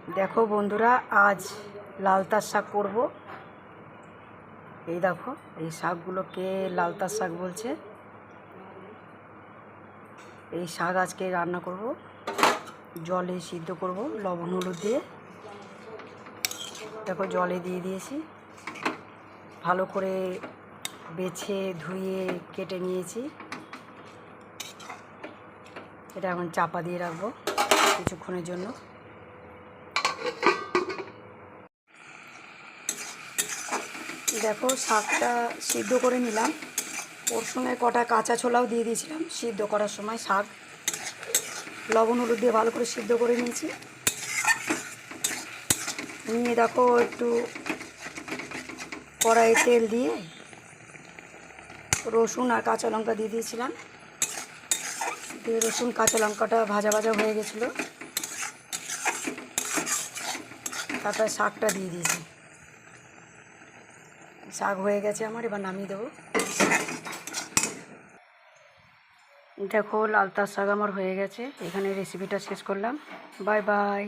দেখো বন্ধুরা, আজ লালতার শাক করব। এই দেখো, এই শাকগুলোকে লালতার শাক বলছে। এই শাক আজকে রান্না করব, জলে সিদ্ধ করব লবণ হলুদ দিয়ে। দেখো জলে দিয়ে দিয়েছি, ভালো করে বেছে ধুয়ে কেটে নিয়েছি। এটা এখন চাপা দিয়ে রাখবো কিছুক্ষণের জন্য। দেখো শাকটা সিদ্ধ করে নিলাম, ওর সঙ্গে কটা কাঁচা ছোলাও দিয়ে দিয়েছিলাম সিদ্ধ করার সময়। শাক লবণ হলুদ দিয়ে ভালো করে সিদ্ধ করে নিয়েছি। নিয়ে দেখো একটু কড়াইয়ে তেল দিয়ে রসুন আর কাঁচা লঙ্কা দিয়ে দিয়েছিলাম। দিয়ে রসুন কাঁচা লঙ্কাটা ভাজা ভাজা হয়ে গেছিলো, তারপরে শাকটা দিয়ে দিয়েছি। শাক হয়ে গেছে আমার, এবার নামিয়ে দেবো। দেখো লালতার শাক আমার হয়ে গেছে। এখানে রেসিপিটা শেষ করলাম। Bye bye.